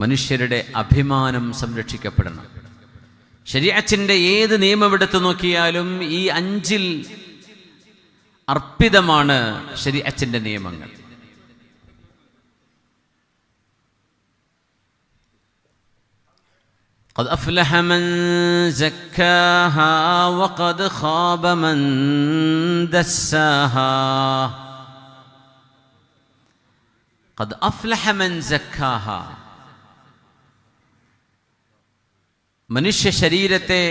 മനുഷ്യരുടെ അഭിമാനം സംരക്ഷിക്കപ്പെടണം. ശരീഅത്തിന്റെ ഏത് നിയമമെടുത്തു നോക്കിയാലും ഈ 5 അർപ്പിതമാണ് ശരീഅത്തിന്റെ നിയമങ്ങൾ. قد أفلح من زكاها وقد خاب من دساها. قد أفلح من زكاها. മനുഷ്യ ശരീരത്തെ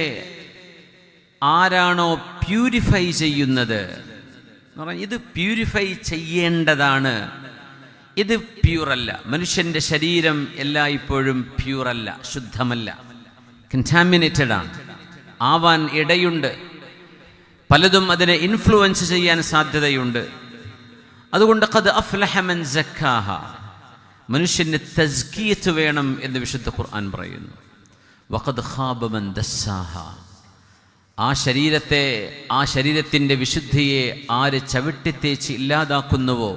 ആരാണോ പ്യൂരിഫൈ ചെയ്യുന്നത് എന്ന് പറഞ്ഞാൽ ഇത് പ്യൂരിഫൈ ചെയ്യേണ്ടതാണ്, ഇത് പ്യൂറല്ല. മനുഷ്യൻ്റെ ശരീരം എല്ലായ്പ്പോഴും പ്യൂറല്ല, ശുദ്ധമല്ല, കണ്ടാമിനേറ്റഡ് ആണ്, ആവാൻ ഇടയുണ്ട്. പലതും അതിനെ ഇൻഫ്ലുവൻസ് ചെയ്യാൻ സാധ്യതയുണ്ട്. അതുകൊണ്ട് ഖദ് അഫ്ലഹ മൻ സക്കാഹ, മനുഷ്യന് തസ്കിയത്ത് വേണം എന്ന് വിശുദ്ധ ഖുർആൻ പറയുന്നു. വഖദ് ഖാബ മൻ ദസ്സാഹ, ആ ശരീരത്തിൻ്റെ വിശുദ്ധിയെ ആര് ചവിട്ടിത്തേച്ച് ഇല്ലാതാക്കുന്നുവോ,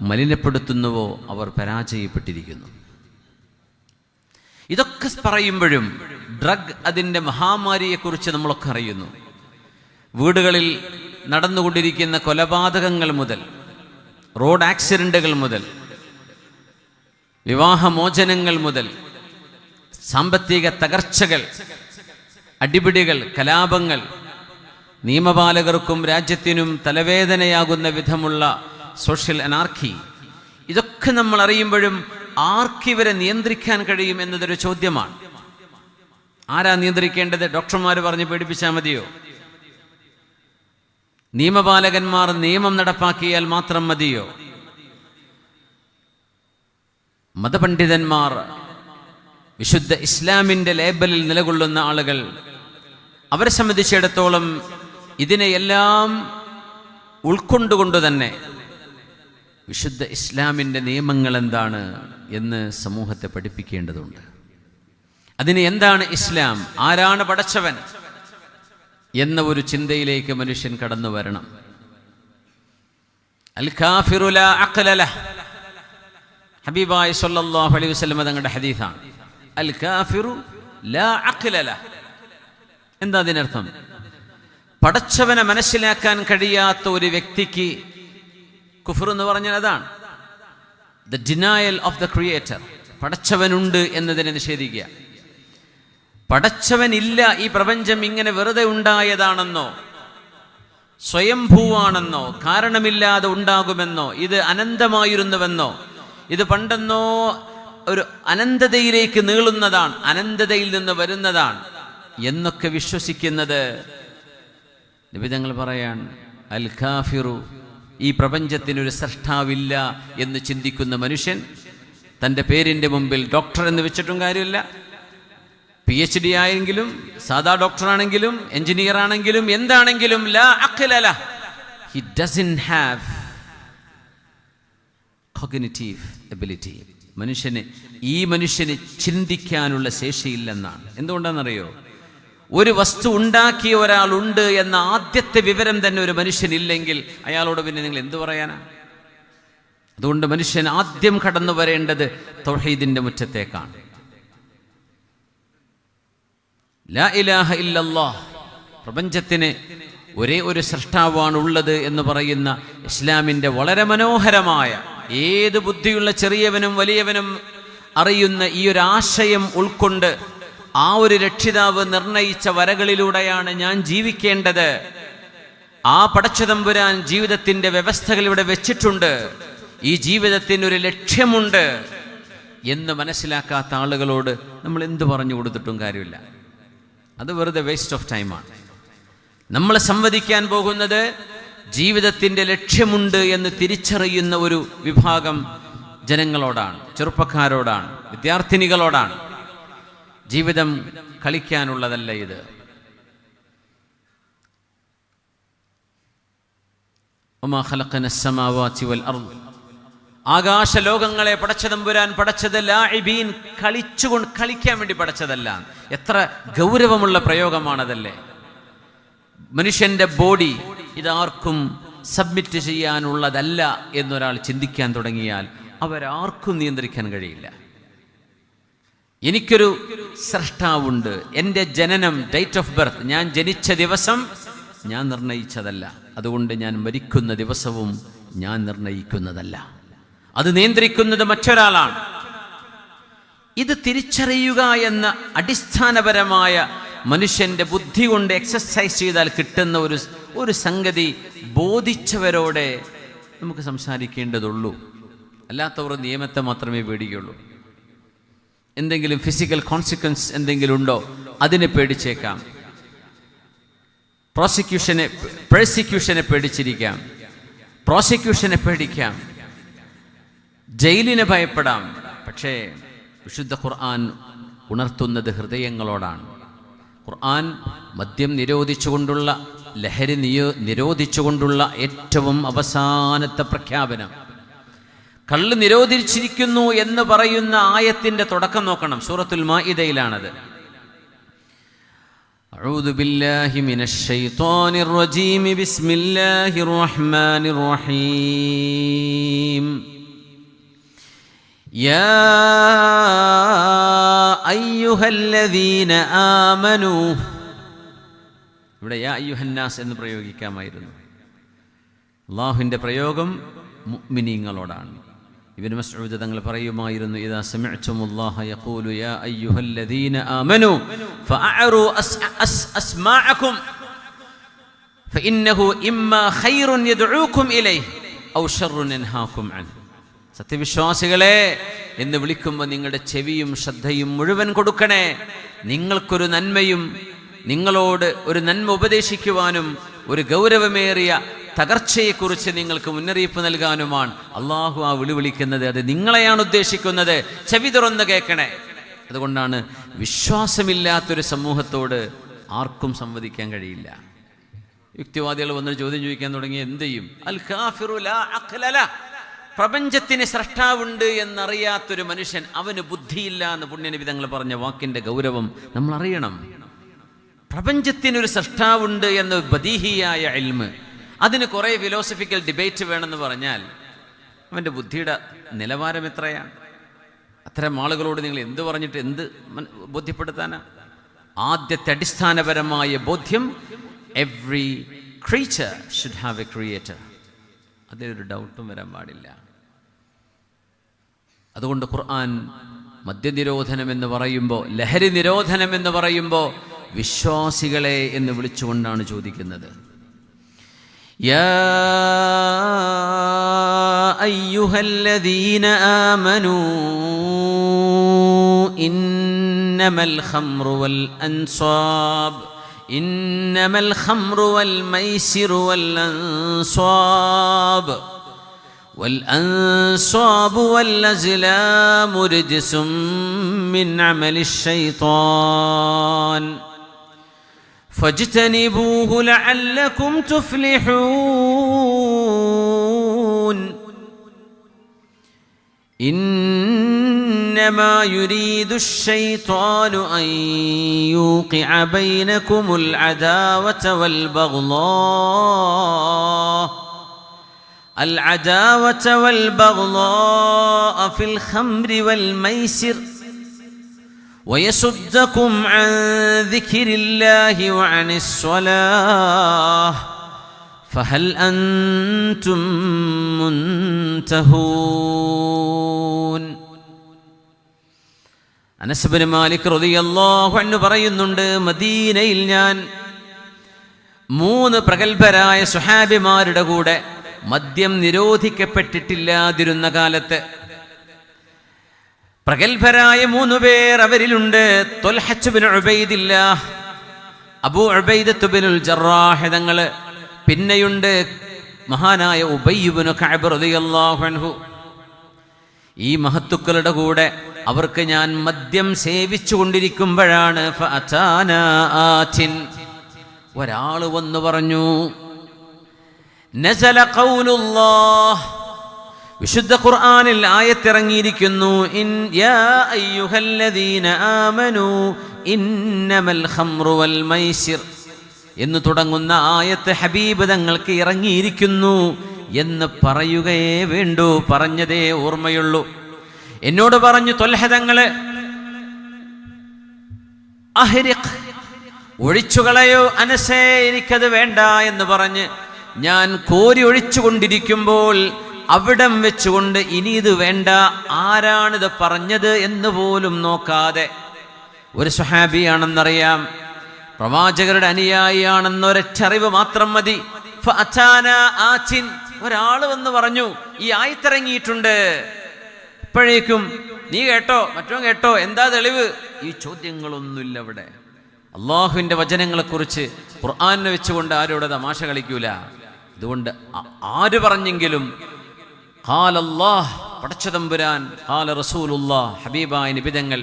മലിനപ്പെടുത്തുന്നുവോ, അവർ പരാജയപ്പെട്ടിരിക്കുന്നു. ഇതൊക്കെ പറയുമ്പോഴും ഡ്രഗ് അതിൻ്റെ മഹാമാരിയെക്കുറിച്ച് നമ്മളൊക്കെ അറിയുന്നു. വീടുകളിൽ നടന്നുകൊണ്ടിരിക്കുന്ന കൊലപാതകങ്ങൾ മുതൽ, റോഡ് ആക്സിഡന്റുകൾ മുതൽ, വിവാഹമോചനങ്ങൾ മുതൽ, സാമ്പത്തിക തകർച്ചകൾ, അടിപിടികൾ, കലാപങ്ങൾ, നിയമപാലകർക്കും രാജ്യത്തിനും തലവേദനയാകുന്ന വിധമുള്ള സോഷ്യൽ അനാർക്കി, ഇതൊക്കെ നമ്മൾ അറിയുമ്പോഴും ആർക്കിവരെ നിയന്ത്രിക്കാൻ കഴിയും എന്നതൊരു ചോദ്യമാണ്. ആരാ നിയന്ത്രിക്കേണ്ടത്? ഡോക്ടർമാർ പറഞ്ഞ് പേടിപ്പിച്ചാൽ മതിയോ? നിയമപാലകന്മാർ നിയമം നടപ്പാക്കിയാൽ മാത്രം മതിയോ? മതപണ്ഡിതന്മാർ, വിശുദ്ധ ഇസ്ലാമിൻ്റെ ലേബലിൽ നിലകൊള്ളുന്ന ആളുകൾ, അവരെ സംബന്ധിച്ചിടത്തോളം ഇതിനെയെല്ലാം ഉൾക്കൊണ്ടുകൊണ്ട് തന്നെ വിശുദ്ധ ഇസ്ലാമിൻ്റെ നിയമങ്ങൾ എന്താണ് എന്ന് സമൂഹത്തെ പഠിപ്പിക്കേണ്ടതുണ്ട്. അതിന് എന്താണ് ഇസ്ലാം, ആരാണ് പടച്ചവൻ എന്ന ഒരു ചിന്തയിലേക്ക് മനുഷ്യൻ കടന്നു വരണം. അൽ കാഫിറു ലാ അഖ്ല ലഹ്, ഹബീബായ സല്ലല്ലാഹു അലൈഹി വസല്ലം തങ്ങളുടെ ഹദീസാണ്. അൽ കാഫിറു ലാ അഖ്ല ലഹ്, എന്താ അതിനർത്ഥം? പടച്ചവനെ മനസ്സിലാക്കാൻ കഴിയാത്ത ഒരു വ്യക്തിക്ക് കുഫർ എന്ന് പറഞ്ഞാൽ അതാണ് the denial of the creator. പടച്ചവനുണ്ട് എന്നതിനെ നിഷേധിക്കുക. പടച്ചവനില്ല, ഈ പ്രപഞ്ചം ഇങ്ങനെ വെറുതെ ഉണ്ടായതാണെന്നോ, സ്വയംഭൂവാണെന്നോ, കാരണമില്ലാതെ ഉണ്ടാകുമെന്നോ, ഇത് അനന്തമായിരുന്നുവെന്നോ, ഇത് പണ്ടെന്നോ ഒരു അനന്തതയിലേക്ക് നീളുന്നതാണ്, അനന്തതയിൽ നിന്ന് വരുന്നതാണ് എന്നൊക്കെ വിശ്വസിക്കുന്നത്, നബി തങ്ങൾ പറയാൻ അൽ കാഫിറു, ഈ പ്രപഞ്ചത്തിനൊരു സൃഷ്ടാവില്ല എന്ന് ചിന്തിക്കുന്ന മനുഷ്യൻ തൻ്റെ പേരിൻ്റെ മുമ്പിൽ ഡോക്ടർ എന്ന് വെച്ചിട്ടും കാര്യമില്ല, PhD ആയെങ്കിലും, സാധാ ഡോക്ടറാണെങ്കിലും, എഞ്ചിനീയർ ആണെങ്കിലും, എന്താണെങ്കിലും, ലാ അഖ്ല ലഹ്, he doesn't have cognitive ability. ഈ മനുഷ്യന് ചിന്തിക്കാനുള്ള ശേഷിയില്ലെന്നാണ്. എന്തുകൊണ്ടാണെന്നറിയോ? ഒരു വസ്തു ഉണ്ടാക്കിയ ഒരാളുണ്ട് എന്ന ആദ്യത്തെ വിവരം തന്നെ ഒരു മനുഷ്യനില്ലെങ്കിൽ അയാളോട് പിന്നെ നിങ്ങൾ എന്തു പറയാനാ? അതുകൊണ്ട് മനുഷ്യൻ ആദ്യം കടന്നു വരേണ്ടത് തൗഹീദിന്റെ മുറ്റത്തേക്കാണ്. ലാ ഇലാഹ ഇല്ലല്ലാഹ്, പ്രപഞ്ചത്തിന് ഒരേ ഒരു സൃഷ്ടാവാണ് ഉള്ളത് എന്ന് പറയുന്ന ഇസ്ലാമിൻ്റെ വളരെ മനോഹരമായ, ഏത് ബുദ്ധിയുള്ള ചെറിയവനും വലിയവനും അറിയുന്ന ഈ ഒരു ആശയം ഉൾക്കൊണ്ട് ആ ഒരു രക്ഷിതാവ് നിർണയിച്ച വരകളിലൂടെയാണ് ഞാൻ ജീവിക്കേണ്ടത്. ആ പടച്ചതമ്പുരാൻ ജീവിതത്തിൻ്റെ വ്യവസ്ഥകൾ ഇവിടെ വെച്ചിട്ടുണ്ട്, ഈ ജീവിതത്തിന് ഒരു ലക്ഷ്യമുണ്ട് എന്ന് മനസ്സിലാക്കാത്ത ആളുകളോട് നമ്മൾ എന്ത് പറഞ്ഞു കൊടുത്തിട്ടും കാര്യമില്ല. അത് വെറുതെ വേസ്റ്റ് ഓഫ് ടൈമാണ്. നമ്മൾ സംവദിക്കാൻ പോകുന്നത് ജീവിതത്തിൻ്റെ ലക്ഷ്യമുണ്ട് എന്ന് തിരിച്ചറിയുന്ന ഒരു വിഭാഗം ജനങ്ങളോടാണ്, ചെറുപ്പക്കാരോടാണ്, വിദ്യാർത്ഥിനികളോടാണ്. ജീവിതം കളിക്കാനുള്ളതല്ല ഇത്. വമാ ഖലഖന അസ്സമാവാതി വൽ അർദ്, ആകാശലോകങ്ങളെ പടച്ചതമ്പുരാൻ പടച്ചത് ലാഇബീൻ, കളിക്കാൻ വേണ്ടി പടച്ചതല്ല. എത്ര ഗൗരവമുള്ള പ്രയോഗമാണതല്ലേ? മനുഷ്യന്റെ ബോഡി ഇതാർക്കും സബ്മിറ്റ് ചെയ്യാനുള്ളതല്ല എന്നൊരാൾ ചിന്തിക്കാൻ തുടങ്ങിയാൽ അവരാർക്കും നിയന്ത്രിക്കാൻ കഴിയില്ല. എനിക്കൊരു സ്രഷ്ടാവുണ്ട്. എൻ്റെ ജനനം, ഡേറ്റ് ഓഫ് ബർത്ത്, ഞാൻ ജനിച്ച ദിവസം ഞാൻ നിർണയിച്ചതല്ല. അതുകൊണ്ട് ഞാൻ മരിക്കുന്ന ദിവസവും ഞാൻ നിർണയിക്കുന്നതല്ല. അത് നിയന്ത്രിക്കുന്നത് മറ്റൊരാളാണ്. ഇത് തിരിച്ചറിയുക എന്ന അടിസ്ഥാനപരമായ മനുഷ്യൻ്റെ ബുദ്ധി കൊണ്ട് എക്സസൈസ് ചെയ്താൽ കിട്ടുന്ന ഒരു സംഗതി ബോധിച്ചവരോടെ നമുക്ക് സംസാരിക്കേണ്ടതുള്ളൂ. അല്ലാത്തവർ നിയമത്തെ മാത്രമേ പേടിക്കുള്ളൂ. എന്തെങ്കിലും ഫിസിക്കൽ കോൺസിക്വൻസ് എന്തെങ്കിലും ഉണ്ടോ അതിനെ പേടിച്ചേക്കാം. പേഴ്സിക്യൂഷനെ പേടിച്ചിരിക്കാം. പ്രോസിക്യൂഷനെ പേടിക്കാം. ജയിലിനെ ഭയപ്പെടാം. പക്ഷേ വിശുദ്ധ ഖുർആൻ ഉണർത്തുന്നത് ഹൃദയങ്ങളോടാണ്. ഖുർആൻ മദ്യം നിരോധിച്ചുകൊണ്ടുള്ള, ലഹരി നിരോധിച്ചുകൊണ്ടുള്ള ഏറ്റവും അവസാനത്തെ പ്രഖ്യാപനം. കള്ള് നിരോധിച്ചിരിക്കുന്നു എന്ന് പറയുന്ന ആയത്തിന്റെ തുടക്കം നോക്കണം. സൂറത്തുൽ മാഇദയിലാണത്. അഊദു ബില്ലാഹി മിനശ് ശൈത്വാനിർ റജീം. ബിസ്മില്ലാഹിർ റഹ്മാനിർ റഹീം. യാ അയ്യുഹല്ലദീന ആമനൂ. ഇവിടെ യാ അയ്യുഹന്നാസ് എന്ന് പ്രയോഗിക്കാമായിരുന്നു. അല്ലാഹുവിൻ്റെ പ്രയോഗം മുഅ്മിനീങ്ങളോടാണ്. ഇബ്നു മസ്ഊദ് തങ്ങൾ പറയുമായിരുന്നു, ഇദാ സമിഅ്തുമുല്ലാഹ യഖൂലു യാ അയ്യുഹല്ലദീന ആമനൂ ഫഅഅറൂ അസ്മാഅകും ഫഇന്നഹു ഇമ്മാ ഖൈറുൻ യദ്ഊകും ഇലൈഹി ഔ ശർറുൻ യൻഹാകും അൻഹു. സത്യവിശ്വാസികളെ എന്ന് വിളിക്കുമ്പോൾ നിങ്ങളുടെ ചെവിയും ശ്രദ്ധയും മുഴുവൻ കൊടുക്കണേ. നിങ്ങൾക്കൊരു നന്മയും, നിങ്ങളോട് ഒരു നന്മ ഉപദേശിക്കുവാനും ഒരു ഗൗരവമേറിയ തകർച്ചയെക്കുറിച്ച് നിങ്ങൾക്ക് മുന്നറിയിപ്പ് നൽകാനുമാണ് അള്ളാഹു ആ വിളിക്കുന്നത്. അത് നിങ്ങളെയാണ് ഉദ്ദേശിക്കുന്നത്. ചെവി തുറന്ന് കേൾക്കണേ. അതുകൊണ്ടാണ് വിശ്വാസമില്ലാത്തൊരു സമൂഹത്തോട് ആർക്കും സംവദിക്കാൻ കഴിയില്ല. യുക്തിവാദികൾ വന്നൊരു ചോദ്യം ചോദിക്കാൻ തുടങ്ങി, എന്ത് ചെയ്യും? അൽ കാഫിറു ലാ അഖ്ല ലഹ്. പ്രപഞ്ചത്തിന് സ്രഷ്ടാവുണ്ട് എന്നറിയാത്തൊരു മനുഷ്യൻ, അവന് ബുദ്ധിയില്ല എന്ന് പുണ്യനബി തങ്ങൾ പറഞ്ഞ വാക്കിന്റെ ഗൗരവം നമ്മൾ അറിയണം. പ്രപഞ്ചത്തിനൊരു സ്രഷ്ടാവുണ്ട് എന്ന ബദീഹിയായ ഇൽമ്, അതിന് കുറേ ഫിലോസഫിക്കൽ ഡിബേറ്റ് വേണമെന്ന് പറഞ്ഞാൽ അവൻ്റെ ബുദ്ധിയുടെ നിലവാരം എത്രയാണ്? അത്തരം ആളുകളോട് നിങ്ങൾ എന്ത് പറഞ്ഞിട്ട് എന്ത് ബോധ്യപ്പെടുത്താനാ? ആദ്യത്തെ അടിസ്ഥാനപരമായ ബോധ്യം, every creature should have A creator. അതിലൊരു ഡൗട്ടും വരാൻ പാടില്ല. അതുകൊണ്ട് ഖുർആൻ മദ്യനിരോധനം എന്ന് പറയുമ്പോൾ, ലഹരി നിരോധനം എന്ന് പറയുമ്പോൾ വിശ്വാസികളെ എന്ന് വിളിച്ചുകൊണ്ടാണ് ചോദിക്കുന്നത്. യാ അയ്യുഹല്ലദീന ആമനൂ ഇന്നമൽ ഖംറു വൽ അൻസാബ് ഇന്നമൽ ഖംറു വൽ മൈസിറു വൽ അൻസാബ് والأنصاب والأزلام رجس من عمل الشيطان فاجتنبوه لعلكم تفلحون إنما يريد الشيطان أن يوقع بينكم العداوة والبغضاء في الخمر والميسر ويصدكم عن ذكر الله وعن الصلاة فهل أنتم منتهون. അനസ് ഇബ്നു മാലിക് റളിയല്ലാഹു അൻഹു പറയുന്നുണ്ട്, മദീനയിൽ ഞാൻ 3 പ്രഗൽഭരായ സ്വഹാബിമാരുടെ കൂടെ മദ്യം നിരോധിക്കപ്പെട്ടിട്ടില്ലാതിരുന്ന കാലത്ത് പ്രഗൽഭരായ 3 പേർ അവരിലുണ്ട്. ത്വൽഹത്ത് ബിൻ ഉബൈദില്ലാഹ്, അബൂ ഉബൈദത്ത് ബിനുൽ ജറാഹ് തങ്ങൾ, പിന്നെയുണ്ട് മഹാനായ ഉബയ്യ് ഇബ്നു കഅബ് റളിയല്ലാഹു അൻഹു. ഈ മഹത്തുക്കളുടെ കൂടെ അവർക്ക് ഞാൻ മദ്യം സേവിച്ചു കൊണ്ടിരിക്കുമ്പോഴാണ് ഫഅതാനാ ആതിൻ, ഒരാൾ വന്നു പറഞ്ഞു, നസല ഖൗലുല്ലാഹ്, വിശുദ്ധ ഖുർആനിൽ ആയത്തിറങ്ങിയിരിക്കുന്നു, യാ അയ്യുഹല്ലദീന ആമനൂ ഇന്നമൽ ഖംറു വൽ മൈസിർ എന്ന് തുടങ്ങുന്ന ആയത്ത് ഹബീബ് തങ്ങൾക്ക് ഇറങ്ങിയിരിക്കുന്നു എന്ന് പറയുകയേ വേണ്ടൂ, പറഞ്ഞതേ ഓർമ്മയുള്ളൂ. എന്നോട് പറഞ്ഞു ത്വൽഹ തങ്ങള്, അഹ്രിഖ്, ഒഴിച്ചുകളയോ അനസേ, എനിക്കത് വേണ്ട എന്ന് പറഞ്ഞ് ഞാൻ കോരി ഒഴിച്ചുകൊണ്ടിരിക്കുമ്പോൾ അവിടം വെച്ചുകൊണ്ട് ഇനി ഇത് വേണ്ട, ആരാണിത് പറഞ്ഞത് എന്ന് പോലും നോക്കാതെ, ഒരു സ്വഹാബിയാണെന്നറിയാം, പ്രവാചകരുടെ അനുയായിയാണെന്നൊരറിവ് മാത്രം മതി. ഒരാൾ വന്ന് പറഞ്ഞു ഈ ആയത്തിറങ്ങിയിട്ടുണ്ട്. ഇപ്പോഴേക്കും നീ കേട്ടോ, മറ്റോ കേട്ടോ, എന്താ തെളിവ്? ഈ ചോദ്യങ്ങളൊന്നുമില്ല അവിടെ. അള്ളാഹുവിൻ്റെ വചനങ്ങളെക്കുറിച്ച് ഖുർആനെ വെച്ചുകൊണ്ട് ആരോടെ തമാശ കളിക്കൂല. അതുകൊണ്ട് ആര് പറഞ്ഞെങ്കിലും ഖാലല്ലാഹ്, പടച്ചതമ്പുരാൻ, ഖാല റസൂലുള്ളാഹ്, ഹബീബായ നിബിതങ്ങൾ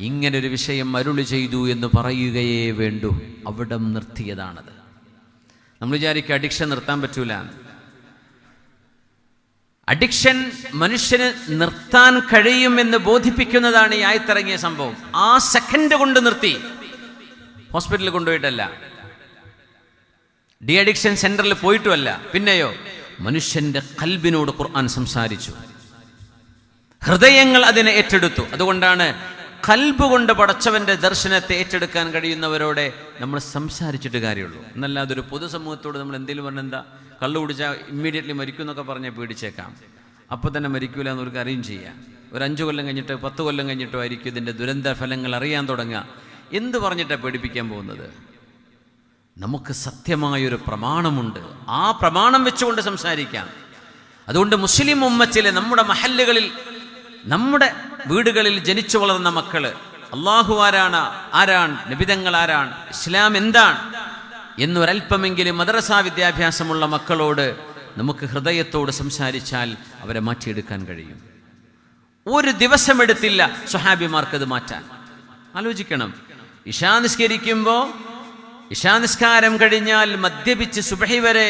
ഇങ്ങനൊരു വിഷയം അരുളി ചെയ്തു എന്ന് പറയുകയേ വേണ്ടൂ. അവിടം നിർത്തിയതാണത്. നമ്മൾ വിചാരിക്കുക അഡിക്ഷൻ നിർത്താൻ പറ്റൂല. അഡിക്ഷൻ മനുഷ്യന് നിർത്താൻ കഴിയുമെന്ന് ബോധിപ്പിക്കുന്നതാണ് ഈ ആയത്തിറങ്ങിയ സംഭവം. ആ സെക്കൻഡ് കൊണ്ട് നിർത്തി. ഹോസ്പിറ്റലിൽ കൊണ്ടുപോയിട്ടല്ല, ഡി അഡിക്ഷൻ സെന്ററിൽ പോയിട്ടുമല്ല. പിന്നെയോ മനുഷ്യന്റെ ഖൽബിനോട് ഖുർആൻ സംസാരിച്ചു. ഹൃദയങ്ങൾ അതിനെ ഏറ്റെടുത്തു. അതുകൊണ്ടാണ് ഖൽബ് കൊണ്ട് പടച്ചവന്റെ ദർശനത്തെ ഏറ്റെടുക്കാൻ കഴിയുന്നവരോടെ നമ്മൾ സംസാരിച്ചിട്ട് കാര്യമുള്ളൂ. എന്നല്ലാതെ ഒരു പൊതുസമൂഹത്തോട് നമ്മൾ എന്തെങ്കിലും പറഞ്ഞാൽ എന്താ, കള്ളു കുടിച്ചാൽ ഇമ്മീഡിയറ്റ്ലി മരിക്കും എന്നൊക്കെ പറഞ്ഞാൽ പേടിച്ചേക്കാം. അപ്പോൾ തന്നെ മരിക്കൂല എന്നവർക്ക് അറിയും ചെയ്യാം. ഒരു 5 കൊല്ലം കഴിഞ്ഞിട്ട് 10 കൊല്ലം കഴിഞ്ഞിട്ടോ ആയിരിക്കും ഇതിൻ്റെ ദുരന്ത ഫലങ്ങൾ അറിയാൻ തുടങ്ങുക. എന്ത് പറഞ്ഞിട്ടാണ് പേടിപ്പിക്കാൻ പോകുന്നത്? നമുക്ക് സത്യമായൊരു പ്രമാണമുണ്ട്. ആ പ്രമാണം വെച്ചുകൊണ്ട് സംസാരിക്കാം. അതുകൊണ്ട് മുസ്ലിം ഉമ്മത്തിലെ നമ്മുടെ മഹല്ലുകളിൽ, നമ്മുടെ വീടുകളിൽ ജനിച്ചു വളർന്ന മക്കള് അള്ളാഹു ആരാണ്, നബിതങ്ങൾ ആരാണ്, ഇസ്ലാം എന്താണ് എന്നൊരൽപ്പമെങ്കിലും മദ്രസാ വിദ്യാഭ്യാസമുള്ള മക്കളോട് നമുക്ക് ഹൃദയത്തോട് സംസാരിച്ചാൽ അവരെ മാറ്റിയെടുക്കാൻ കഴിയും. ഒരു ദിവസം എടുത്തില്ല സ്വഹാബിമാർക്കത് മാറ്റാൻ. ആലോചിക്കണം. ഇശാനിസ്കാരം കഴിഞ്ഞാൽ മദ്യപിച്ച് സുബഹി വരെ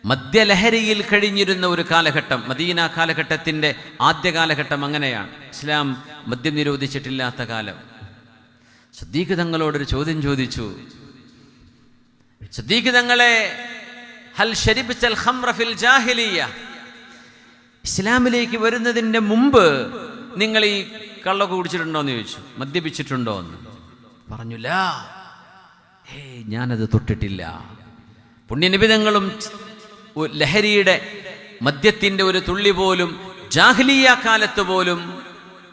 മദ്യലഹരിയിൽ കഴിഞ്ഞിരുന്ന ഒരു കാലഘട്ടം, മദീന കാലഘട്ടത്തിൻ്റെ ആദ്യ കാലഘട്ടം അങ്ങനെയാണ്. ഇസ്ലാം മദ്യം നിരോധിച്ചിട്ടില്ലാത്ത കാലം. സിദ്ദീഖ് തങ്ങളോടൊരു ചോദ്യം ചോദിച്ചു. സിദ്ദീഖ് തങ്ങളെ, ഹൽ ശരിബിച്ചൽ ഖംറ ഫിൽ ജാഹിലിയ്യ, ഇസ്ലാമിലേക്ക് വരുന്നതിൻ്റെ മുമ്പ് നിങ്ങൾ ഈ കള്ളൊക്കെ കുടിച്ചിട്ടുണ്ടോ എന്ന് ചോദിച്ചു. മദ്യപിച്ചിട്ടുണ്ടോ എന്ന് പറഞ്ഞില്ല. ഞാനത് തൊട്ടിട്ടില്ല. പുണ്യനിബിതങ്ങളും ലഹരിയുടെ മദ്യത്തിൻ്റെ ഒരു തുള്ളി പോലും ജാഹിലിയ കാലത്ത് പോലും,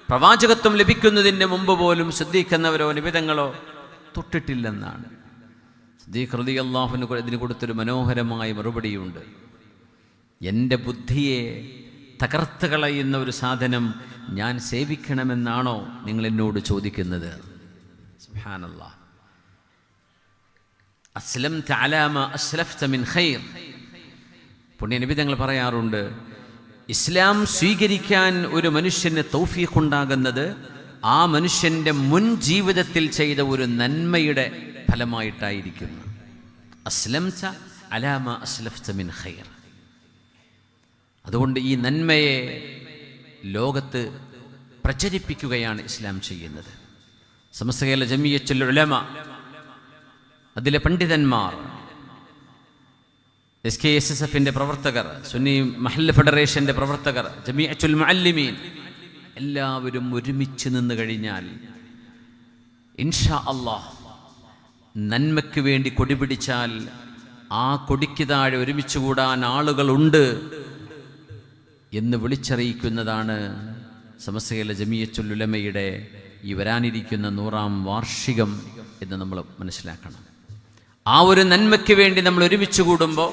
പ്രവാചകത്വം ലഭിക്കുന്നതിന് മുമ്പ് പോലും സിദ്ദീഖ് എന്നവരോ നിബിതങ്ങളോ തൊട്ടിട്ടില്ലെന്നാണ്. സിദ്ദീഖ് റളിയല്ലാഹു ഇതിന് കൊടുത്തൊരു മനോഹരമായ മറുപടിയുണ്ട്. എൻ്റെ ബുദ്ധിയെ തകർത്ത് കളയുന്ന ഒരു സാധനം ഞാൻ സേവിക്കണമെന്നാണോ നിങ്ങൾ എന്നോട് ചോദിക്കുന്നത്? സുബ്ഹാനല്ലാഹ്. അസ്ലംത അലാ മാ അസ്ലഫ്ത മിൻ ഖൈർ. പുണ്യനബി തങ്ങൾ പറയാറുണ്ട്, ഇസ്ലാം സ്വീകരിക്കാൻ ഒരു മനുഷ്യന് തൗഫീഖ് ഉണ്ടാകുന്നത് ആ മനുഷ്യൻ്റെ മുൻ ജീവിതത്തിൽ ചെയ്ത ഒരു നന്മയുടെ ഫലമായിട്ടായിരിക്കുന്നു. അസ്ലംത അലാ മാ അസ്ലഫ്ത മിൻ ഖൈർ. അതുകൊണ്ട് ഈ നന്മയെ ലോകത്ത് പ്രചരിപ്പിക്കുകയാണ് ഇസ്ലാം ചെയ്യുന്നത്. സമസ്ത കേരള ജമിയത്തുൽ ഉലമ, അതിലെ പണ്ഡിതന്മാർ, SKSSFന്റെ പ്രവർത്തകർ, സുന്നി മഹല്ല് ഫെഡറേഷന്റെ പ്രവർത്തകർ, ജമിഅത്തുൽ മുഅല്ലിമീൻ, എല്ലാവരും ഒരുമിച്ച് നിന്ന് കഴിഞ്ഞാൽ ഇൻഷാ അല്ലാഹ് നന്മയ്ക്ക് വേണ്ടി കൊടി പിടിച്ചാൽ ആ കൊടിക്ക് താഴെ ഒരുമിച്ച് കൂടാൻ ആളുകളുണ്ട് എന്ന് വിളിച്ചറിയിക്കുന്നതാണ് സമസ്ത കേരള ജമിയത്തുൽ ഉലമയുടെ ഈ വരാനിരിക്കുന്ന 100ാം വാർഷികം എന്ന് നമ്മൾ മനസ്സിലാക്കണം. ആ ഒരു നന്മയ്ക്ക് വേണ്ടി നമ്മൾ ഒരുമിച്ച് കൂടുമ്പോൾ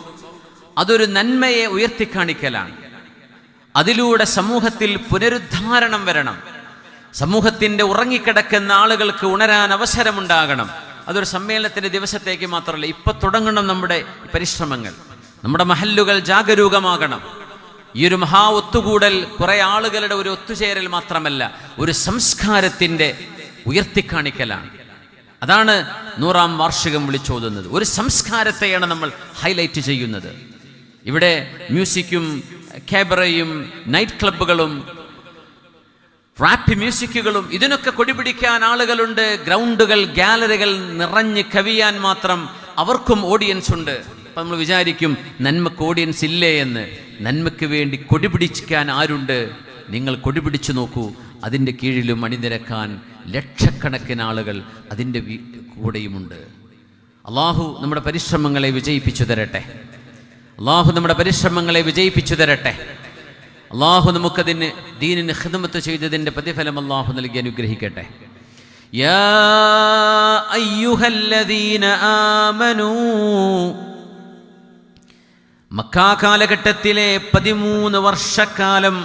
അതൊരു നന്മയെ ഉയർത്തിക്കാണിക്കലാണ്. അതിലൂടെ സമൂഹത്തിൽ പുനരുദ്ധാരണം വരണം. സമൂഹത്തിൻ്റെ ഉറങ്ങിക്കിടക്കുന്ന ആളുകൾക്ക് ഉണരാൻ അവസരമുണ്ടാകണം. അതൊരു സമ്മേളനത്തിൻ്റെ ദിവസത്തേക്ക് മാത്രമല്ല, ഇപ്പം തുടങ്ങണം നമ്മുടെ പരിശ്രമങ്ങൾ. നമ്മുടെ മഹല്ലുകൾ ജാഗരൂകമാകണം. ഈ ഒരു മഹാ ഒത്തുകൂടൽ കുറേ ആളുകളുടെ ഒരു ഒത്തുചേരൽ മാത്രമല്ല, ഒരു സംസ്കാരത്തിൻ്റെ ഉയർത്തിക്കാണിക്കലാണ്. അതാണ് 100ാം വാർഷികം വിളിച്ചോതുന്നത്. ഒരു സംസ്കാരത്തെയാണ് നമ്മൾ ഹൈലൈറ്റ് ചെയ്യുന്നത്. ഇവിടെ മ്യൂസിക്കും കാബറയും നൈറ്റ് ക്ലബ്ബുകളും റാപ്പ് മ്യൂസിക്കുകളും ഇതിനൊക്കെ കൊടിപിടിക്കാൻ ആളുകളുണ്ട്. ഗ്രൗണ്ടുകൾ, ഗാലറികൾ നിറഞ്ഞ് കവിയാൻ മാത്രം അവർക്കും ഓഡിയൻസ് ഉണ്ട്. അപ്പം നമ്മൾ വിചാരിക്കും നന്മക്ക് ഓഡിയൻസ് ഇല്ലേ എന്ന്. നന്മയ്ക്ക് വേണ്ടി കൊടിപിടിക്കാൻ ആരുണ്ട്? നിങ്ങൾ കൊടിപിടിച്ചു നോക്കൂ. അതിൻ്റെ കീഴിലും അണിനിരക്കാൻ ലക്ഷക്കണക്കിന് ആളുകൾ അതിൻ്റെ കൂടെയുമുണ്ട്. അള്ളാഹു നമ്മുടെ പരിശ്രമങ്ങളെ വിജയിപ്പിച്ചു തരട്ടെ. അള്ളാഹു നമ്മുടെ പരിശ്രമങ്ങളെ വിജയിപ്പിച്ചു തരട്ടെ. അള്ളാഹു നമുക്കതിന് ദീനിന് ഖിദ്മത്ത് ചെയ്തതിൻ്റെ പ്രതിഫലം അള്ളാഹു നൽകി അനുഗ്രഹിക്കട്ടെ. യാ അയ്യുഹല്ലദീന ആമനൂ, മക്കാ കാലഘട്ടത്തിലെ 13 വർഷക്കാലം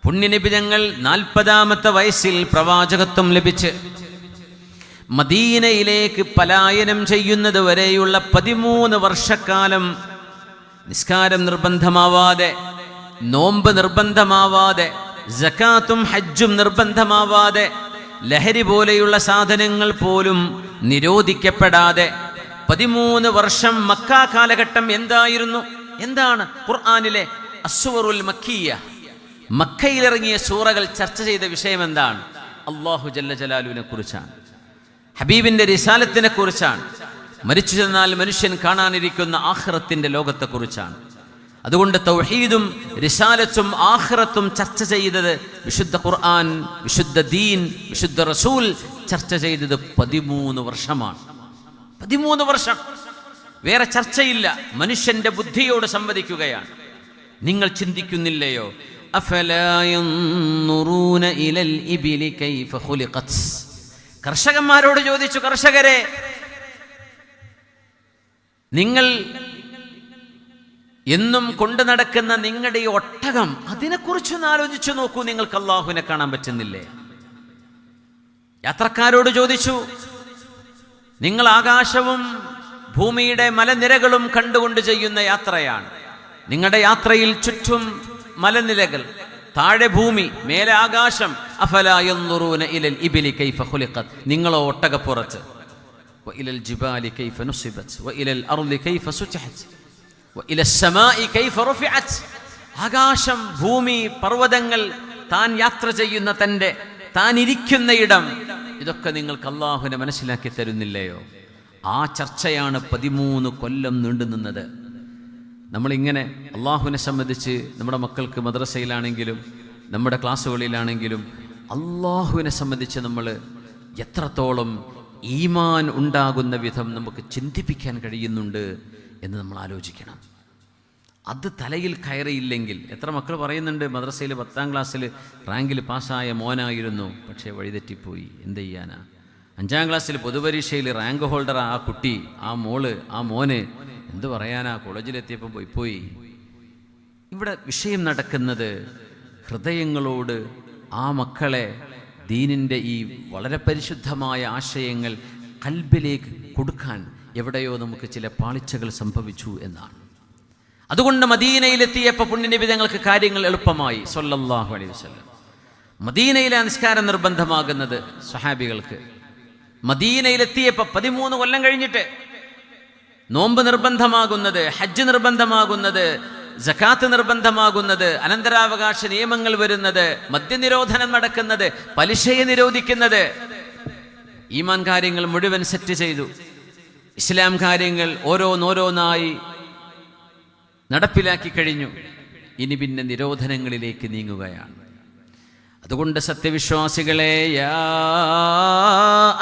പുണ്യനബി തങ്ങൾ 40-ാമത്തെ വയസ്സിൽ പ്രവാചകത്വം ലഭിച്ച് മദീനയിലേക്ക് പലായനം ചെയ്യുന്നത് വരെയുള്ള 13 വർഷക്കാലം നിസ്കാരം നിർബന്ധമാവാതെ, നോമ്പ് നിർബന്ധമാവാതെ, സകാത്തും ഹജ്ജും നിർബന്ധമാവാതെ, ലഹരി പോലെയുള്ള സാധനങ്ങൾ പോലും നിരോധിക്കപ്പെടാതെ 13 വർഷം മക്കാ കാലഘട്ടം എന്തായിരുന്നു? എന്താണ് ഖുർആനിലെ അസ്സുവറുൽ മക്കിയ്യ, മക്കയിലിറങ്ങിയ സൂറകൾ ചർച്ച ചെയ്ത വിഷയം എന്താണ്? അല്ലാഹു ജല്ല ജലാലുവിനെ കുറിച്ചാണ്, ഹബീബിന്റെ റിസാലത്തിനെ കുറിച്ചാണ്, മരിച്ചു ചെന്നാൽ മനുഷ്യൻ കാണാനിരിക്കുന്ന ആഖിറത്തിന്റെ ലോകത്തെക്കുറിച്ചാണ്. അതുകൊണ്ട് തൗഹീദും റിസാലത്തും ആഖിറത്തും ചർച്ച ചെയ്തത് വിശുദ്ധ ഖുർആൻ, വിശുദ്ധ ദീൻ, വിശുദ്ധ റസൂൽ ചർച്ച ചെയ്തത് 13 വർഷമാണ്. 13 വർഷം വേറെ ചർച്ചയില്ല. മനുഷ്യന്റെ ബുദ്ധിയോട് സംവദിക്കുകയാണ്. നിങ്ങൾ ചിന്തിക്കുന്നില്ലയോ? അഫലാ യൻദുറൂന ഇലൽ ഇബിലി കൈഫ ഖുലിഖത്. കർഷകന്മാരോട് ചോദിച്ചു, കർഷകരെ, നിങ്ങൾ എന്നും കൊണ്ടു നടക്കുന്ന നിങ്ങളുടെ ഈ ഒട്ടകം, അതിനെക്കുറിച്ചൊന്ന് ആലോചിച്ചു നോക്കൂ. നിങ്ങൾക്ക് അല്ലാഹുവിനെ കാണാൻ പറ്റുന്നില്ലേ? യാത്രക്കാരോട് ചോദിച്ചു, നിങ്ങൾ ആകാശവും ഭൂമിയുടെ മലനിരകളും കണ്ടുകൊണ്ട് ചെയ്യുന്ന യാത്രയാണ്. നിങ്ങളുടെ യാത്രയിൽ ചുറ്റും മലനിരകൾ, താഴെ ഭൂമി, മേലെ ആകാശം. അഫലാ യൻദുറൂന ഇലൽ ഇബ്ലി കൈഫ ഖുലിഖത്. നിങ്ങളോ ഒട്ടകപ്പുറത്ത്. വഇലൽ ജിബാലി കൈഫ നുസിബത് വഇലൽ അർളി കൈഫ സുതിഹത് വഇലസ് സമാഇ കൈഫ റുഫിഅത്. ആകാശം, ഭൂമി, പർവ്വതങ്ങൾ, താൻ യാത്ര ചെയ്യുന്ന താൻ ഇരിക്കുന്ന ഇടം, ഇതൊക്കെ നിങ്ങൾക്ക് അല്ലാഹുവിനെ മനസ്സിലാക്കി തരുന്നില്ലയോ? ആ ചർച്ചയാണ് 13 കൊല്ലം നീണ്ടു നിന്നത്. നമ്മളിങ്ങനെ അള്ളാഹുവിനെ സംബന്ധിച്ച് നമ്മുടെ മക്കൾക്ക് മദ്രസയിലാണെങ്കിലും നമ്മുടെ ക്ലാസ്സുകളിലാണെങ്കിലും അള്ളാഹുവിനെ സംബന്ധിച്ച് നമ്മൾ എത്രത്തോളം ഈമാൻ ഉണ്ടാകുന്ന വിധം നമുക്ക് ചിന്തിപ്പിക്കാൻ കഴിയുന്നുണ്ട് എന്ന് നമ്മൾ ആലോചിക്കണം. അത് തലയിൽ കയറിയില്ലെങ്കിൽ, എത്ര മക്കൾ പറയുന്നുണ്ട് മദ്രസയിൽ 10ാം ക്ലാസ്സിൽ റാങ്കിൽ പാസ്സായ മോനായിരുന്നു, പക്ഷേ വഴിതെറ്റിപ്പോയി, എന്ത് ചെയ്യാനാ? 5ാം ക്ലാസ്സിൽ പൊതുപരീക്ഷയിൽ റാങ്ക് ഹോൾഡർ ആ കുട്ടി, ആ മോള്, ആ മോന്, എന്ത് പറയാനാ, കോളേജിലെത്തിയപ്പോൾ പോയി. ഇവിടെ വിഷയം നടക്കുന്നത് ഹൃദയങ്ങളോട് ആ മക്കളെ ദീനിൻ്റെ ഈ വളരെ പരിശുദ്ധമായ ആശയങ്ങൾ ഖൽബിലേക്ക് കൊടുക്കാൻ എവിടെയോ നമുക്ക് ചില പാളിച്ചകൾ സംഭവിച്ചു എന്നാണ്. അതുകൊണ്ട് മദീനയിലെത്തിയപ്പോൾ പുണ്യനബി തങ്ങൾക്ക് കാര്യങ്ങൾ എളുപ്പമായി സ്വല്ലല്ലാഹു അലൈഹി വസല്ലം. മദീനയിലെ നിസ്കാരം നിർബന്ധമാകുന്നത് സ്വഹാബികൾക്ക്. മദീനയിലെത്തിയപ്പോൾ 13 കൊല്ലം കഴിഞ്ഞിട്ട് നോമ്പ് നിർബന്ധമാകുന്നത്, ഹജ്ജ് നിർബന്ധമാകുന്നത്, സകാത്ത് നിർബന്ധമാകുന്നത്, അനന്തരാവകാശ നിയമങ്ങൾ വരുന്നത്, മദ്യനിരോധനം നടക്കുന്നത്, പലിശയെ നിരോധിക്കുന്നത്, ഈമാൻ കാര്യങ്ങൾ മുഴുവൻ സെറ്റ് ചെയ്തു. ഇസ്ലാം കാര്യങ്ങൾ ഓരോന്നോരോന്നായി നടപ്പിലാക്കി കഴിഞ്ഞു. ഇനി പിന്നെ നിരോധനങ്ങളിലേക്ക് നീങ്ങുകയാണ്. അതുകൊണ്ട് സത്യവിശ്വാസികളെ, യാ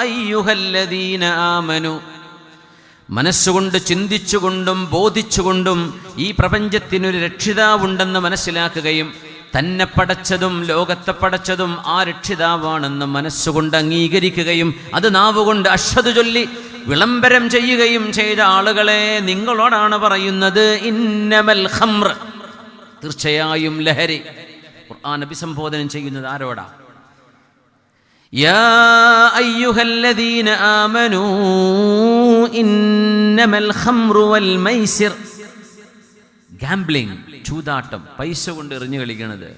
അയ്യുഹല്ലദീന ആമനു, മനസ്സുകൊണ്ട് ചിന്തിച്ചുകൊണ്ടും ബോധിച്ചുകൊണ്ടും ഈ പ്രപഞ്ചത്തിനൊരു രക്ഷിതാവുണ്ടെന്ന് മനസ്സിലാക്കുകയും തന്നെ പടച്ചതും ലോകത്തെ പടച്ചതും ആ രക്ഷിതാവാണെന്ന് മനസ്സുകൊണ്ട് അംഗീകരിക്കുകയും അത് നാവുകൊണ്ട് അഷ്ഹദു ചൊല്ലി വിളംബരം ചെയ്യുകയും ചെയ്ത ആളുകളെ നിങ്ങളോടാണ് പറയുന്നത്, ഇന്നമൽ ഖംർ, തീർച്ചയായും ലഹരി. ഖുർആൻ അഭിസംബോധനം ചെയ്യുന്നത് ആരോടാ? യാ അയ്യുഹല്ലദീന ആമനൂ ഇന്നമൽ ഖംറു വൽ മൈസിർ. ഗാംബ്ലിംഗ്, ചൂതാട്ടം, പൈസ കൊണ്ട് എറിഞ്ഞു കളിക്കുന്നത്.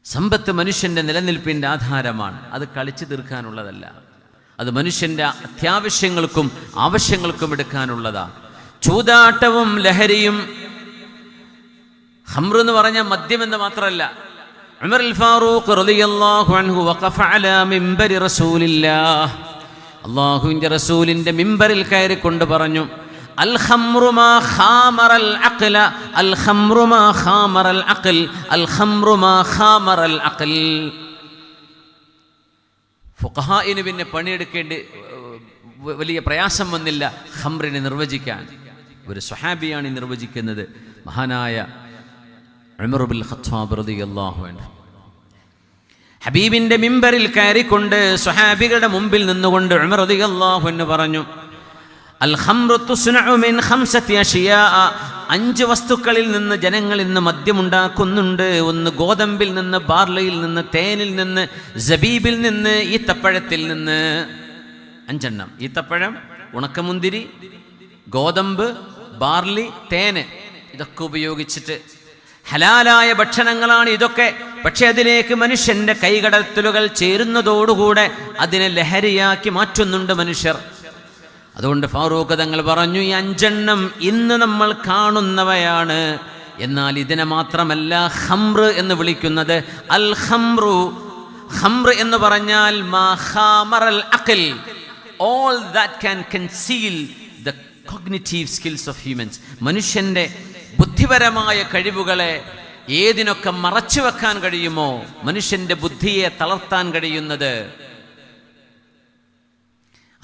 സമ്പത്ത് മനുഷ്യന്റെ നിലനിൽപ്പിന്റെ ആധാരമാണ്. അത് കളിച്ചു തീർക്കാനുള്ളതല്ല. അത് മനുഷ്യന്റെ അത്യാവശ്യങ്ങൾക്കും ആവശ്യങ്ങൾക്കും എടുക്കാനുള്ളതാ. ചൂതാട്ടവും ലഹരിയും, ഖംർ എന്ന് പറഞ്ഞ മദ്യം എന്ന് മാത്രമല്ല. ഉമർ അൽ ഫാറൂഖ് റളിയല്ലാഹു അൻഹു വഖഫ അലാ മിംബരി റസൂലില്ലാഹ്, അല്ലാഹുവിന്റെ റസൂലിന്റെ മിംബറിൽ കയറിക്കൊണ്ട് പറഞ്ഞു, അൽ ഖംറു മാ ഖാമറൽ അഖ്ല, അൽ ഖംറു മാ ഖാമറൽ അഖ്ൽ, അൽ ഖംറു മാ ഖാമറൽ അഖ്ൽ. ഫുഖഹാഇന് പിന്നെ പണിയെടുക്കേണ്ടി വലിയ പ്രയാസം വന്നില്ല ഖംറിനെ നിർവചിക്കാൻ. ഒരു സ്വഹാബിയാണ് നിർവചിക്കുന്നത്, മഹാനായ ഉമർ ഇബ്നുൽ ഖത്താബ് റളിയല്ലാഹു അൻഹു. ഹബീബിന്റെ മിമ്പറിൽ കയറിക്കൊണ്ട് സ്വഹാബികളുടെ മുമ്പിൽ നിന്നുകൊണ്ട് ഉമർ റളിയല്ലാഹു അൻഹു പറഞ്ഞു, അൽ ഖംറു തുസ്നഉ മിൻ ഖംസതി അഷിയാ, 5 വസ്തുക്കളിൽ നിന്ന് ജനങ്ങൾ ഇന്ന് മദ്യമുണ്ടാക്കുന്നുണ്ട്. ഒന്ന് ഗോതമ്പിൽ നിന്ന്, ബാർലിയിൽ നിന്ന്, തേനിൽ നിന്ന്, സബീബിൽ നിന്ന്, ഈത്തപ്പഴത്തിൽ നിന്ന്. 5 എണ്ണം. ഈത്തപ്പഴം, ഉണക്കമുന്തിരി, ഗോതമ്പ്, ബാർലി, തേന്, ഇതൊക്കെ ഉപയോഗിച്ചിട്ട് ഹലാലായ ഭക്ഷണങ്ങളാണ് ഇതൊക്കെ. പക്ഷെ അതിലേക്ക് മനുഷ്യന്റെ കൈകടത്തലുകൾ ചേരുന്നതോടുകൂടെ അതിനെ ലഹരിയാക്കി മാറ്റുന്നുണ്ട് മനുഷ്യർ. അതുകൊണ്ട് ഫാറൂഖ് തങ്ങൾ പറഞ്ഞു, ഈ 5 എണ്ണം ഇന്ന് നമ്മൾ കാണുന്നവയാണ്. എന്നാൽ ഇതിനെ മാത്രമല്ല ഖംർ എന്ന് വിളിക്കുന്നത്. അൽ ഖംറു, ഖംർ എന്ന് പറഞ്ഞാൽ മാ ഖാമറൽ അഖ്ൽ, all that can conceal the cognitive skills of humans. മനുഷ്യന്റെ ബുദ്ധിപരമായ കഴിവുകളെ ഏതിനൊക്കെ മറച്ചു വെക്കാൻ കഴിയുമോ, മനുഷ്യന്റെ ബുദ്ധിയെ തളർത്താൻ കഴിയുന്നത്,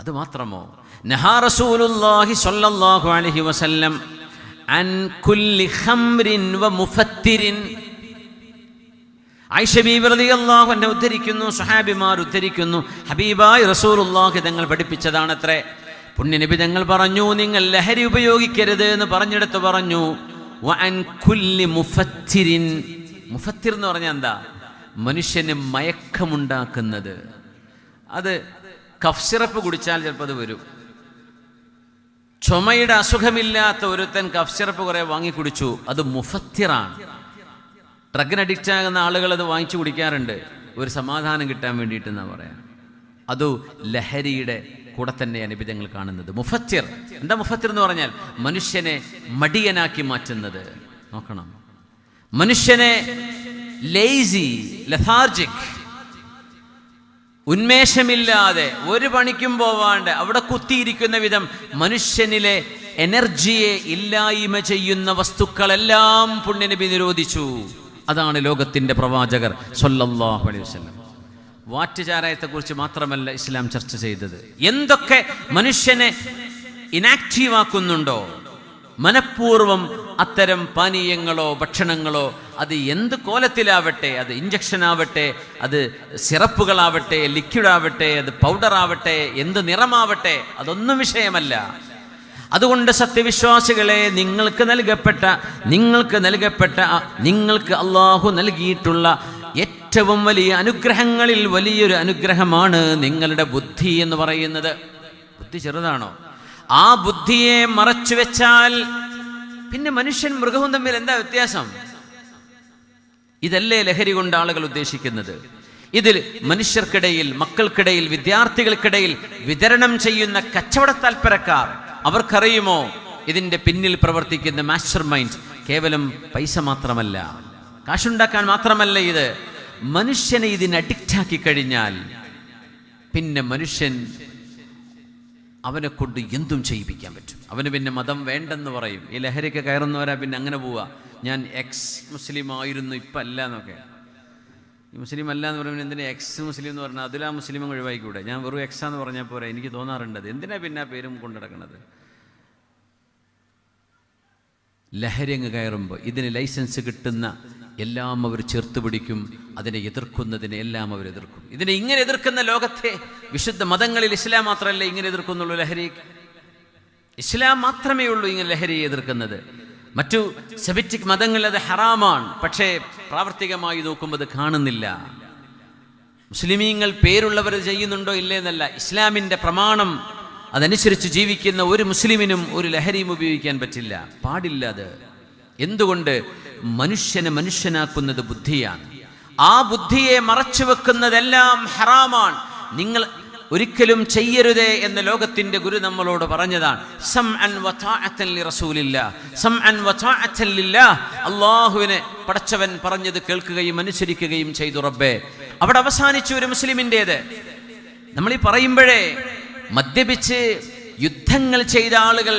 അത് മാത്രമോ. നഹാ റസൂലുള്ളാഹി സ്വല്ലല്ലാഹു അലൈഹി വസല്ലം അൻ കുല്ലി ഖംറിൻ വ മുഫത്തിരിൻ. ആയിഷ ബീവി റളിയല്ലാഹു അൻഹ ഉദ്ധരിക്കുന്നു, സ്വഹാബിമാർ ഉദ്ധരിക്കുന്നു, ഹബീബായ റസൂലുള്ളാഹി തങ്ങൾ പഠിപ്പിച്ചതാണത്രേ. പുണ്യനബി തങ്ങൾ പറഞ്ഞു, നിങ്ങൾ ലഹരി ഉപയോഗിക്കരുത് എന്ന് പറഞ്ഞെടുത്ത് പറഞ്ഞു, വഅൻ കുല്ലി മുഫത്തിരിൻ. മുഫത്തിർ എന്ന് പറഞ്ഞാൽ എന്താ? മനുഷ്യന് മയക്കമുണ്ടാക്കുന്നത്. അത് കഫ് സിറപ്പ് കുടിച്ചാൽ ചിലപ്പോൾ അത് വരും. ചുമയുടെ അസുഖമില്ലാത്ത ഒരുത്തൻ കഫ് സിറപ്പ് കുറെ വാങ്ങി കുടിച്ചു, അത് മുഫത്തിറാണ്. ഡ്രഗിന് അഡിക്റ്റ് ആകുന്ന ആളുകൾ അത് വാങ്ങിച്ചു കുടിക്കാറുണ്ട്, ഒരു സമാധാനം കിട്ടാൻ വേണ്ടിയിട്ട് എന്നാ പറയാം. അത് ലഹരിയുടെ കൂടെ തന്നെയാണ് നിബിധങ്ങൾ കാണുന്നത്. മുഫത്തിർ എന്താ? മുഫത്തിർ എന്ന് പറഞ്ഞാൽ മനുഷ്യനെ മടിയനാക്കി മാറ്റുന്നത്. നോക്കണം, മനുഷ്യനെ ലേസി, ലഥാർജിക്, ഉന്മേഷമില്ലാതെ ഒരു പണിക്കും പോവാണ്ട് അവിടെ കുത്തിയിരിക്കുന്ന വിധം മനുഷ്യനിലെ എനർജിയെ ഇല്ലായ്മ ചെയ്യുന്ന വസ്തുക്കളെല്ലാം പുണ്യനബി നിരോധിച്ചു. അതാണ് ലോകത്തിന്റെ പ്രവാചകർ സ്വല്ലല്ലാഹു അലൈഹി വസല്ലം. വാറ്റുചാരായത്തെക്കുറിച്ച് മാത്രമല്ല ഇസ്ലാം ചർച്ച ചെയ്തത്. എന്തൊക്കെ മനുഷ്യനെ ഇനാക്റ്റീവ് ആക്കുന്നുണ്ടോ, മനഃപൂർവം അത്തരം പാനീയങ്ങളോ ഭക്ഷണങ്ങളോ, അത് എന്ത് കോലത്തിലാവട്ടെ, അത് ഇഞ്ചക്ഷൻ ആവട്ടെ, അത് സിറപ്പുകളാവട്ടെ, ലിക്വിഡ് ആവട്ടെ, അത് പൗഡർ ആവട്ടെ, എന്ത് നിറമാവട്ടെ, അതൊന്നും വിഷയമല്ല. അതുകൊണ്ട് സത്യവിശ്വാസികളെ, നിങ്ങൾക്ക് അള്ളാഹു നൽകിയിട്ടുള്ള ഏറ്റവും വലിയ അനുഗ്രഹങ്ങളിൽ വലിയൊരു അനുഗ്രഹമാണ് നിങ്ങളുടെ ബുദ്ധി എന്ന് പറയുന്നത്. ബുദ്ധി ചെറുതാണോ? ആ ബുദ്ധിയെ മറച്ചു വെച്ചാൽ പിന്നെ മനുഷ്യൻ മൃഗവും തമ്മിൽ എന്താ വ്യത്യാസം? ഇതല്ലേ ലഹരി കൊണ്ട് ആളുകൾ ഉദ്ദേശിക്കുന്നത്. ഇതിൽ മനുഷ്യർക്കിടയിൽ, മക്കൾക്കിടയിൽ, വിദ്യാർത്ഥികൾക്കിടയിൽ വിതരണം ചെയ്യുന്ന കച്ചവട താൽപ്പരക്കാർ, അവർക്കറിയുമോ ഇതിൻ്റെ പിന്നിൽ പ്രവർത്തിക്കുന്ന മാസ്റ്റർ മൈൻഡ് കേവലം പൈസ മാത്രമല്ല, കാശുണ്ടാക്കാൻ മാത്രമല്ല. ഇത് മനുഷ്യനെ ഇതിന് അഡിക്റ്റാക്കി കഴിഞ്ഞാൽ പിന്നെ മനുഷ്യൻ അവനെ കൊണ്ട് എന്തും ചെയ്യിപ്പിക്കാൻ പറ്റും. അവന് പിന്നെ മതം വേണ്ടെന്ന് പറയും. ഈ ലഹരിക്ക് കയറുന്നവരാ പിന്നെ അങ്ങനെ പോവുക, ഞാൻ എക്സ് മുസ്ലിം ആയിരുന്നു ഇപ്പം അല്ല എന്നൊക്കെ. ഈ മുസ്ലിം അല്ല എന്ന് പറയുമ്പോൾ എന്തിനാ എക്സ് മുസ്ലിം എന്ന് പറഞ്ഞാൽ അതിലാ മുസ്ലിം ഒഴിവാക്കിക്കൂടെ? ഞാൻ വെറും എക്സാന്ന് പറഞ്ഞാൽ പോരാ. എനിക്ക് തോന്നാറുണ്ട് എന്തിനാ പിന്നെ ആ പേരും കൊണ്ടിടക്കണത്. ലഹരി അങ്ങ് കയറുമ്പോൾ ഇതിന് ലൈസൻസ് കിട്ടുന്ന എല്ലാം അവർ ചേർത്ത് പിടിക്കും. അതിനെ എതിർക്കുന്നതിനെ എല്ലാം അവർ എതിർക്കും. ഇതിനെ ഇങ്ങനെ എതിർക്കുന്ന ലോകത്തെ വിശുദ്ധ മതങ്ങളിൽ ഇസ്ലാം മാത്രമല്ല ഇങ്ങനെ എതിർക്കുന്നുള്ളൂ. ലഹരി ഇസ്ലാം മാത്രമേ ഉള്ളൂ ഇങ്ങനെ ലഹരിയെ എതിർക്കുന്നത്. മറ്റു സെമിറ്റിക് മതങ്ങളിൽ അത് ഹറാമാണ്, പക്ഷേ പ്രാവർത്തികമായി നോക്കുമ്പോൾ അത് കാണുന്നില്ല. മുസ്ലിമീങ്ങൾ പേരുള്ളവർ ചെയ്യുന്നുണ്ടോ ഇല്ലേ എന്നല്ല, ഇസ്ലാമിൻ്റെ പ്രമാണം അതനുസരിച്ച് ജീവിക്കുന്ന ഒരു മുസ്ലിമിനും ഒരു ലഹരിയും ഉപയോഗിക്കാൻ പറ്റില്ല, പാടില്ല. അത് എന്തുകൊണ്ട്? മനുഷ്യനെ മനുഷ്യനാക്കുന്നത് ബുദ്ധിയാണ്. ആ ബുദ്ധിയെ മറച്ചു വെക്കുന്നതെല്ലാം ഹറാമാണ്. നിങ്ങൾ ഒരിക്കലും ചെയ്യരുതേ എന്ന് ലോകത്തിന്റെ ഗുരു നമ്മളോട് പറഞ്ഞതാണ്. സംഅൻ വതഅതൻ ലിറസൂലില്ലാഹ്, സംഅൻ വതഅതൻ ലില്ലാഹ്. അല്ലാഹുവിനെ പടച്ചവൻ പറഞ്ഞത് കേൾക്കുകയും അനുസരിക്കുകയും ചെയ്തു റബ്ബേ. അവിടെ അവസാനിച്ചു ഒരു മുസ്ലിമിൻ്റേത്. നമ്മൾ ഈ പറയുമ്പോഴേ മദ്യപിച്ച് യുദ്ധങ്ങൾ ചെയ്ത ആളുകൾ